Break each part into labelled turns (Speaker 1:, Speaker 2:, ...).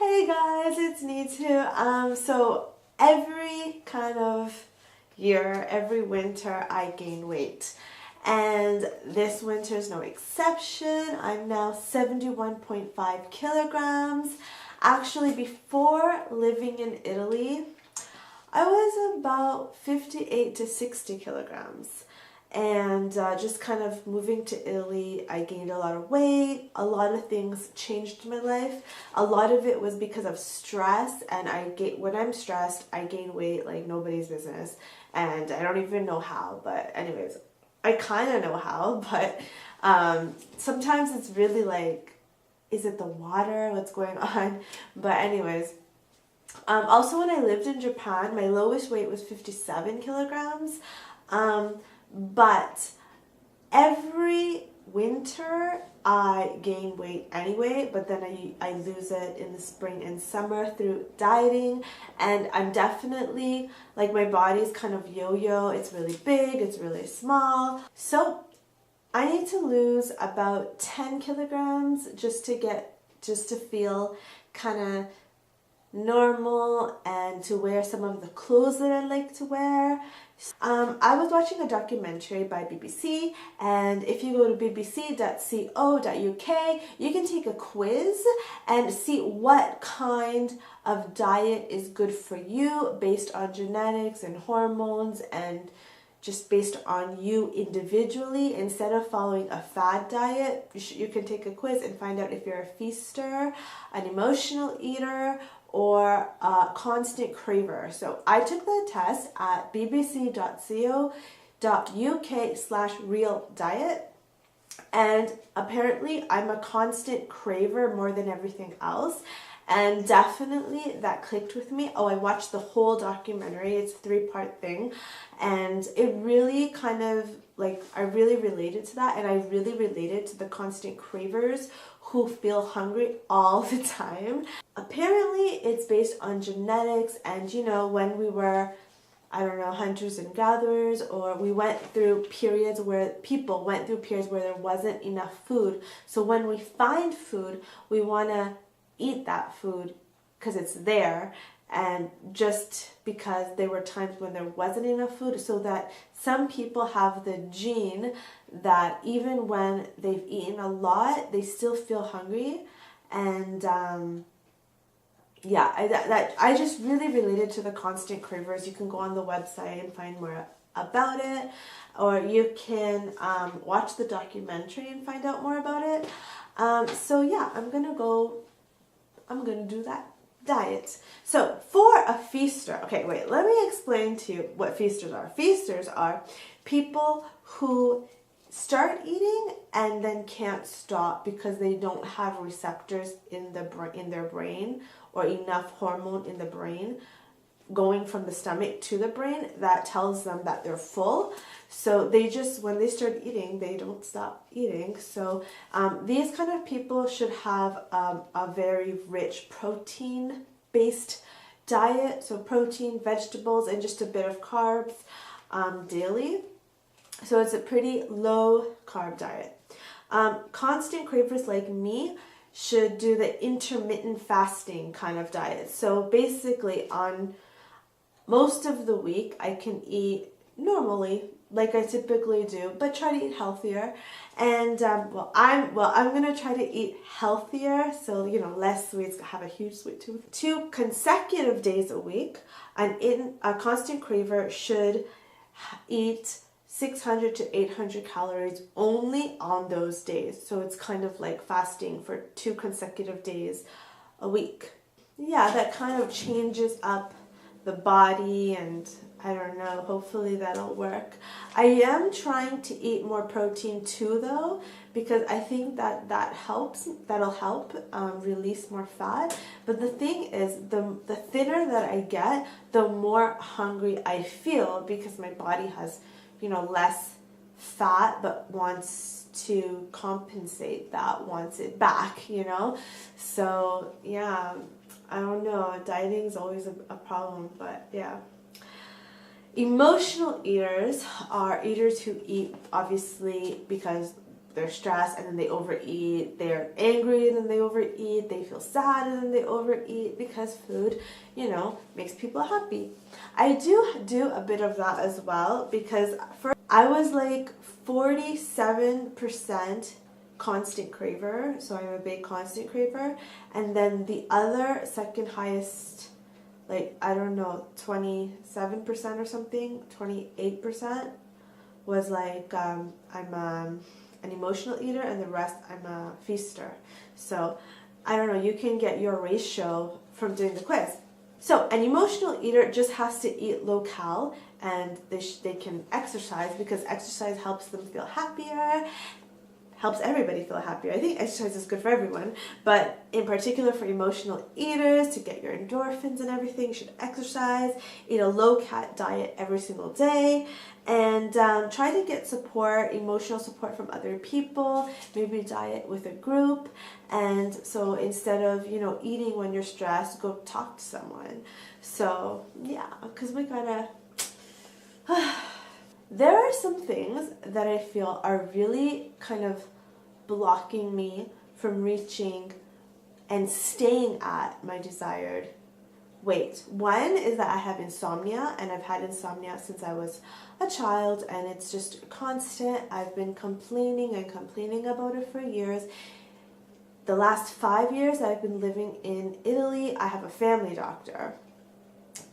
Speaker 1: Hey guys, it's Neetu. So every kind of year, every winter, I gain weight. And this winter is no exception. I'm now 71.5 kilograms. Actually, before living in Italy, I was about 58 to 60 kilograms. And just kind of moving to Italy, I gained a lot of weight. A lot of things changed my life. A lot of it was because of stress, and when I'm stressed, I gain weight like nobody's business. And I don't even know how, but anyways, I kind of know how, but sometimes it's really like, is it the water? What's going on? But anyways, also when I lived in Japan, my lowest weight was 57 kilograms. But every winter I gain weight anyway, but then I lose it in the spring and summer through dieting. And I'm definitely, like, my body's kind of yo-yo. It's really big, it's really small. So I need to lose about 10 kilograms just to feel kind of normal and to wear some of the clothes that I like to wear. I was watching a documentary by BBC, and if you go to bbc.co.uk, you can take a quiz and see what kind of diet is good for you based on genetics and hormones and just based on you individually. Instead of following a fad diet, you can take a quiz and find out if you're a feaster, an emotional eater, or a constant craver. So I took the test at bbc.co.uk/real diet, and apparently I'm a constant craver more than everything else. And definitely that clicked with me. I watched the whole documentary. It's a 3-part thing. And it really kind of, like, I really related to that. And I really related to the constant cravers who feel hungry all the time. Apparently it's based on genetics, and when we were, I don't know, hunters and gatherers, or we went through periods where there wasn't enough food. So when we find food, we want to eat that food because it's there, and just because there were times when there wasn't enough food. So that some people have the gene that even when they've eaten a lot, they still feel hungry. And I just really related to the constant cravers. You can go on the website and find more about it, or you can watch the documentary and find out more about it. So yeah, I'm gonna do that diet. So for a feaster, okay, wait, let me explain to you what feasters are. Feasters are people who start eating and then can't stop because they don't have receptors in their brain, or enough hormone in the brain going from the stomach to the brain that tells them that they're full. So when they start eating, they don't stop eating. So these kind of people should have a very rich protein-based diet. So protein, vegetables, and just a bit of carbs daily. So it's a pretty low carb diet. Constant cravers like me should do the intermittent fasting kind of diet. So basically on most of the week, I can eat normally, like I typically do, but try to eat healthier. And I'm gonna try to eat healthier, so less sweets, have a huge sweet tooth. 2 consecutive days a week, a constant craver should eat 600 to 800 calories only on those days. So it's kind of like fasting for 2 consecutive days a week. Yeah, that kind of changes up the body, and I don't know, hopefully that'll work. I am trying to eat more protein too, though, because I think that'll help release more fat. But the thing is, the thinner that I get, the more hungry I feel, because my body has less fat, but wants to compensate that, wants it back, So yeah, I don't know, dieting is always a problem, but yeah. Emotional eaters are eaters who eat, obviously, because they're stressed and then they overeat, they're angry and then they overeat, they feel sad and then they overeat, because food, you know, makes people happy. I do a bit of that as well, because I was like 47% constant craver, so I'm a big constant craver, and then the other second highest, like, I don't know, 27% or something, 28% was like I'm an emotional eater, and the rest I'm a feaster. So I don't know, you can get your ratio from doing the quiz. So an emotional eater just has to eat low cal, and they can exercise, because exercise helps them feel happier, helps everybody feel happier. I think exercise is good for everyone, but in particular for emotional eaters, to get your endorphins and everything, you should exercise, eat a low-cat diet every single day, and try to get support, emotional support from other people, maybe diet with a group. And so instead of, you know, eating when you're stressed, go talk to someone. So yeah, because we gotta... There are some things that I feel are really kind of blocking me from reaching and staying at my desired weight. One is that I have insomnia, and I've had insomnia since I was a child, and it's just constant. I've been complaining and complaining about it for years. The last 5 years I've been living in Italy, I have a family doctor,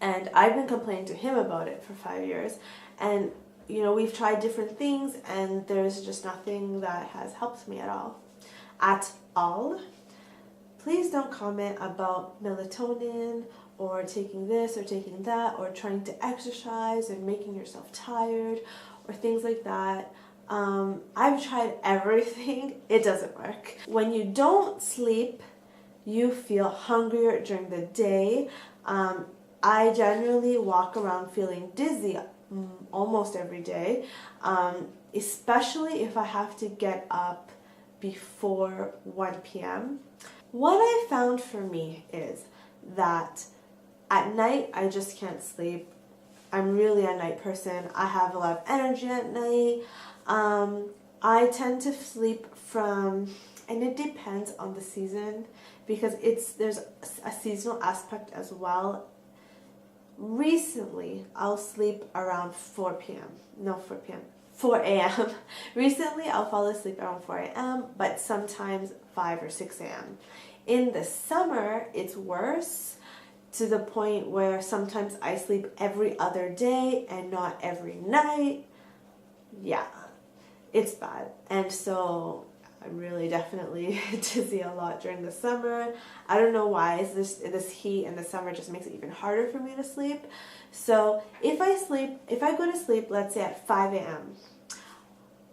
Speaker 1: and I've been complaining to him about it for 5 years, and you know, we've tried different things, and there's just nothing that has helped me at all. At all. Please don't comment about melatonin, or taking this or taking that, or trying to exercise and making yourself tired, or things like that. I've tried everything. It doesn't work. When you don't sleep, you feel hungrier during the day. I generally walk around feeling dizzy almost every day, especially if I have to get up before 1 p.m. What I found for me is that at night I just can't sleep. I'm really a night person. I have a lot of energy at night. I tend to sleep from, and it depends on the season, because there's a seasonal aspect as well. Recently, I'll sleep around 4 a.m. Recently, I'll fall asleep around 4 a.m., but sometimes 5 or 6 a.m. In the summer, it's worse, to the point where sometimes I sleep every other day and not every night. Yeah, it's bad. And so I'm really definitely dizzy a lot during the summer. I don't know why. This heat in the summer just makes it even harder for me to sleep. So if I go to sleep, let's say at 5 a.m.,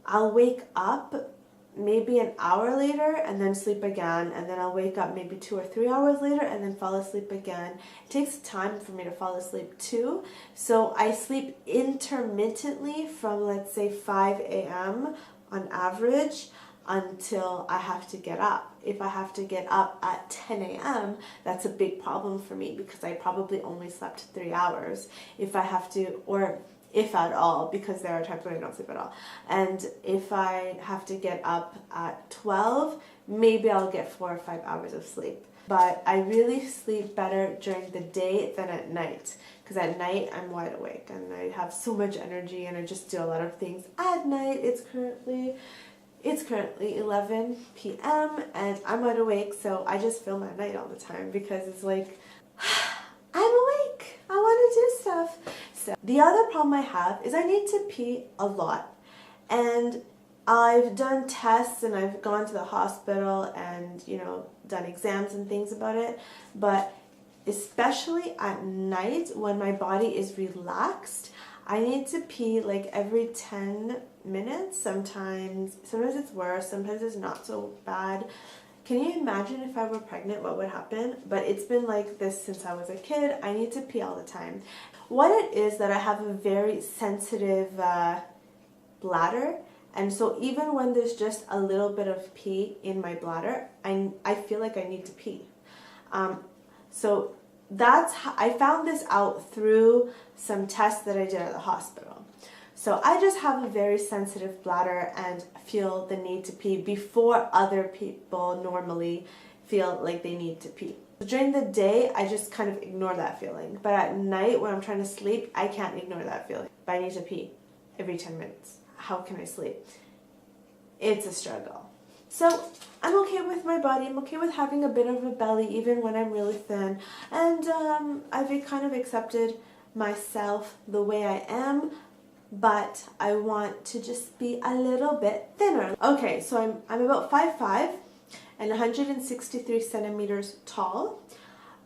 Speaker 1: I'll wake up maybe an hour later and then sleep again, and then I'll wake up maybe 2 or 3 hours later and then fall asleep again. It takes time for me to fall asleep too. So I sleep intermittently from, let's say, 5 a.m. on average until I have to get up. If I have to get up at 10 a.m., that's a big problem for me, because I probably only slept 3 hours. If I have to, or if at all, because there are times when I don't sleep at all. And if I have to get up at 12, maybe I'll get 4 or 5 hours of sleep. But I really sleep better during the day than at night, because at night I'm wide awake and I have so much energy and I just do a lot of things at night. It's currently 11 p.m. and I'm wide awake, so I just film at night all the time, because it's like, I'm awake, I want to do stuff. So the other problem I have is I need to pee a lot, and I've done tests and I've gone to the hospital and, you know, done exams and things about it, but especially at night when my body is relaxed, I need to pee like every 10 minutes. Sometimes it's worse, sometimes it's not so bad. Can you imagine if I were pregnant, what would happen? But it's been like this since I was a kid. I need to pee all the time. What it is that I have a very sensitive bladder, and so even when there's just a little bit of pee in my bladder, I feel like I need to pee. So that's how I found this out, through some tests that I did at the hospital. So I just have a very sensitive bladder and feel the need to pee before other people normally feel like they need to pee. During the day, I just kind of ignore that feeling. But at night, when I'm trying to sleep, I can't ignore that feeling. But I need to pee every 10 minutes. How can I sleep? It's a struggle. So I'm okay with my body. I'm okay with having a bit of a belly even when I'm really thin. And I've kind of accepted myself the way I am, but I want to just be a little bit thinner. Okay, so I'm about 5'5" and 163 centimeters tall.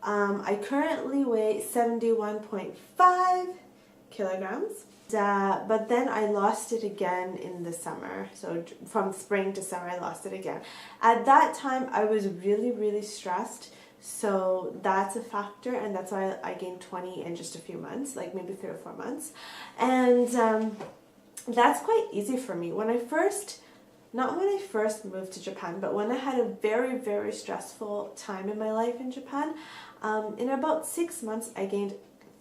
Speaker 1: I currently weigh 71.5 kilograms. But then I lost it again in the summer. So from spring to summer, I lost it again. At that time, I was really, really stressed. So that's a factor, and that's why I gained 20 in just a few months, like maybe 3 or 4 months. And that's quite easy for me. Not when I first moved to Japan, but when I had a very, very stressful time in my life in Japan, in about 6 months, I gained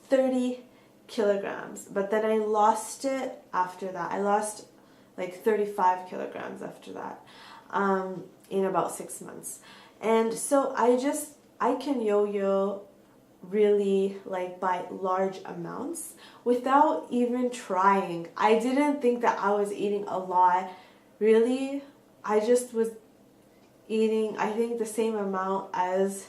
Speaker 1: 30 kilograms, but then I lost it after that. I lost like 35 kilograms after that in about 6 months. And so I can yo-yo really like by large amounts without even trying. I didn't think that I was eating a lot. Really, I just was eating, I think, the same amount as,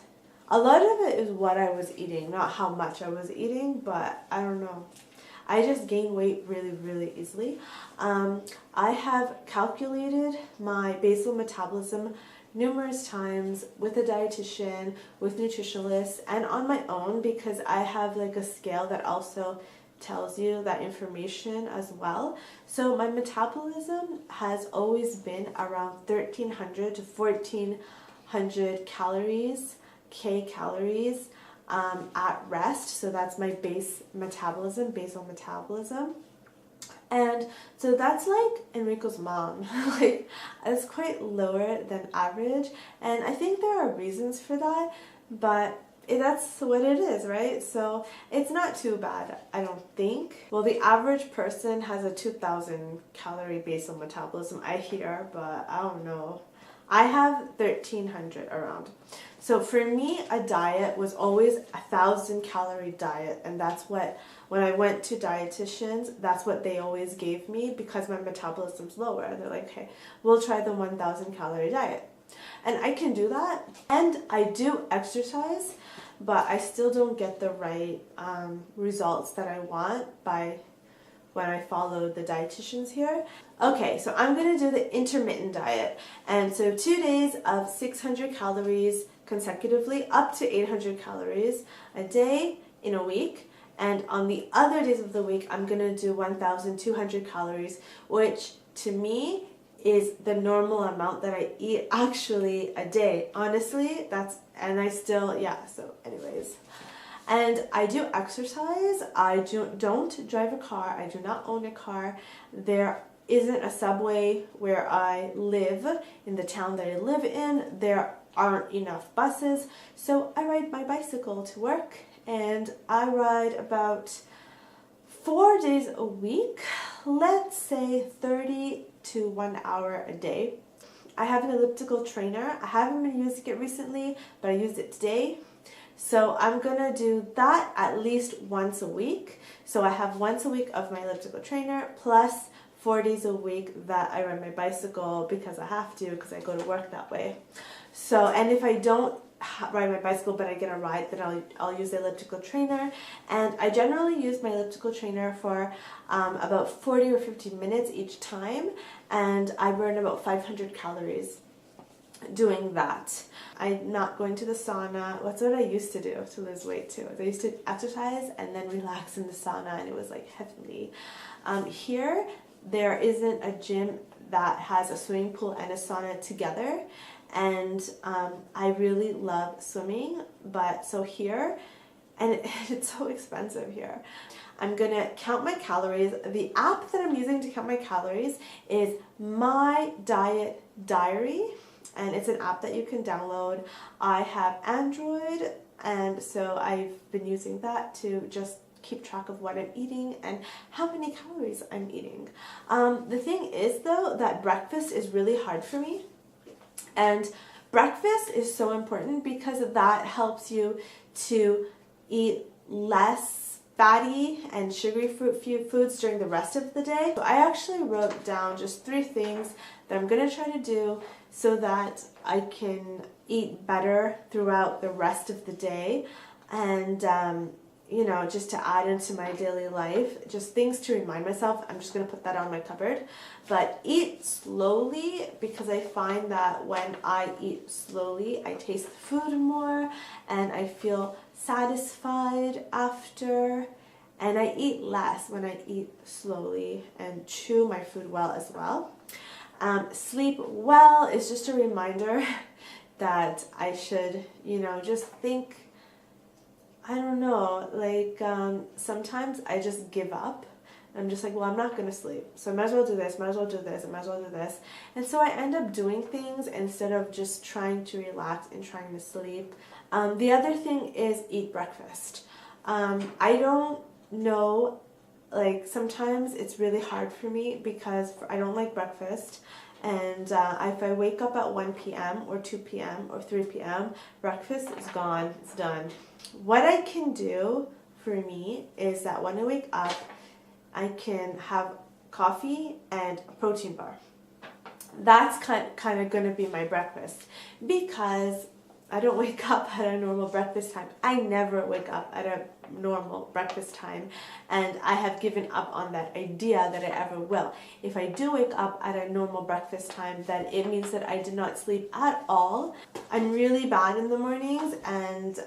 Speaker 1: a lot of it is what I was eating, not how much I was eating, but I don't know. I just gain weight really, really easily. I have calculated my basal metabolism numerous times with a dietitian, with nutritionalists, and on my own, because I have like a scale that also tells you that information as well. So my metabolism has always been around 1,300 to 1,400 calories, kcalories at rest. So that's my basal metabolism. And so that's like Enrico's mom. Like, it's quite lower than average, and I think there are reasons for that, but that's what it is, right? So it's not too bad, I don't think. Well, the average person has a 2,000 calorie basal metabolism, I hear, but I don't know. I have 1,300 around. So for me, a diet was always 1,000 calorie diet, and that's what, when I went to dietitians, that's what they always gave me because my metabolism's lower. They're like, okay, we'll try the 1,000 calorie diet. And I can do that, and I do exercise, but I still don't get the right results that I want by when I follow the dietitians here. Okay, so I'm gonna do the intermittent diet. And so 2 days of 600 calories consecutively, up to 800 calories a day in a week. And on the other days of the week, I'm gonna do 1,200 calories, which to me is the normal amount that I eat actually a day. Honestly, and I still, yeah, so anyways. And I do exercise. I don't drive a car. I do not own a car. There isn't a subway where I live, in the town that I live in. There aren't enough buses. So I ride my bicycle to work, and I ride about 4 days a week, let's say 30 to 1 hour a day. I have an elliptical trainer. I haven't been using it recently, but I used it today. So I'm gonna do that at least once a week. So I have once a week of my elliptical trainer plus 4 days a week that I ride my bicycle because I have to, because I go to work that way. So, and if I don't ride my bicycle but I get a ride, then I'll use the elliptical trainer. And I generally use my elliptical trainer for about 40 or 50 minutes each time, and I burn about 500 calories doing that. I'm not going to the sauna. That's what I used to do to lose weight too. I used to exercise and then relax in the sauna, and it was like heavenly. Here, there isn't a gym that has a swimming pool and a sauna together, and I really love swimming, but so here, and it's so expensive here. I'm gonna count my calories. The app that I'm using to count my calories is My Diet Diary, and it's an app that you can download. I have Android, and so I've been using that to just keep track of what I'm eating and how many calories I'm eating. The thing is though that breakfast is really hard for me, and breakfast is so important because that helps you to eat less fatty and sugary foods during the rest of the day. So I actually wrote down just 3 things that I'm going to try to do so that I can eat better throughout the rest of the day, and you know, just to add into my daily life, just things to remind myself. I'm just going to put that on my cupboard. But eat slowly, because I find that when I eat slowly, I taste the food more and I feel satisfied after. And I eat less when I eat slowly and chew my food well as well. Sleep well is just a reminder that I should, you know, just think, I don't know, like sometimes I just give up. I'm just like, well, I'm not going to sleep, so I might as well do this, might as well do this, I might as well do this. And so I end up doing things instead of just trying to relax and trying to sleep. The other thing is eat breakfast. I don't know, like sometimes it's really hard for me because I don't like breakfast. And if I wake up at 1 p.m. or 2 p.m. or 3 p.m., breakfast is gone, it's done. What I can do for me is that when I wake up, I can have coffee and a protein bar. That's kind of going to be my breakfast, because I don't wake up at a normal breakfast time. I never wake up at a normal breakfast time, and I have given up on that idea that I ever will. If I do wake up at a normal breakfast time, then it means that I did not sleep at all. I'm really bad in the mornings, and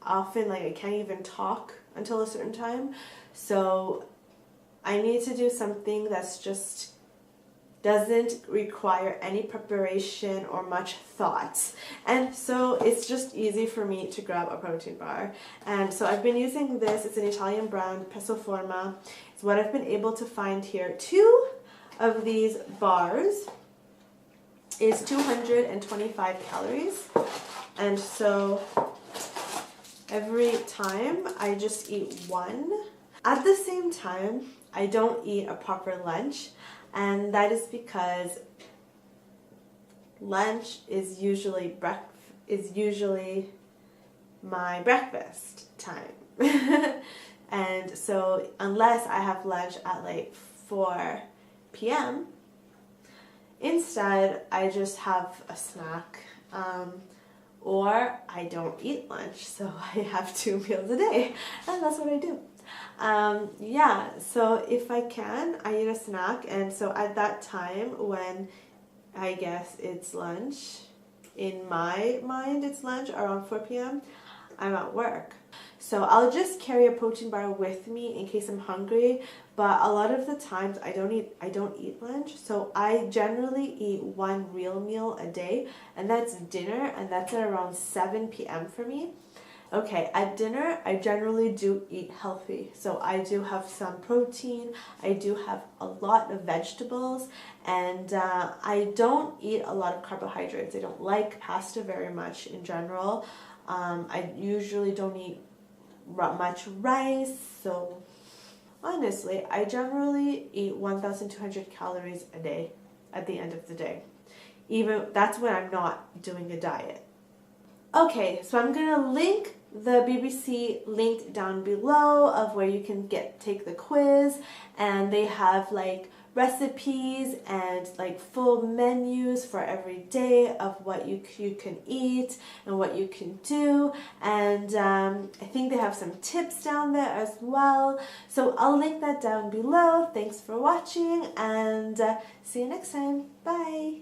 Speaker 1: often like I can't even talk until a certain time. So I need to do something that's just doesn't require any preparation or much thought. And so it's just easy for me to grab a protein bar. And so I've been using this. It's an Italian brand, Peso Forma. It's what I've been able to find here. 2 of these bars is 225 calories. And so every time I just eat 1. At the same time, I don't eat a proper lunch. And that is because lunch is usually my breakfast time. And so unless I have lunch at like 4 p.m., instead I just have a snack, or I don't eat lunch, so I have 2 meals a day, and that's what I do. Yeah, so if I can, I eat a snack, and so at that time when I guess it's lunch, in my mind it's lunch around 4 p.m., I'm at work. So I'll just carry a protein bar with me in case I'm hungry, but a lot of the times I don't eat lunch, so I generally eat 1 real meal a day, and that's dinner, and that's at around 7 p.m. for me. Okay, at dinner, I generally do eat healthy. So I do have some protein, I do have a lot of vegetables, and I don't eat a lot of carbohydrates. I don't like pasta very much in general. I usually don't eat much rice, so honestly, I generally eat 1,200 calories a day at the end of the day. Even that's when I'm not doing a diet. Okay, so I'm gonna link the BBC link down below of where you can take the quiz, and they have like recipes and like full menus for every day of what you can eat and what you can do, and I think they have some tips down there as well. So I'll link that down below. Thanks for watching, and see you next time. Bye.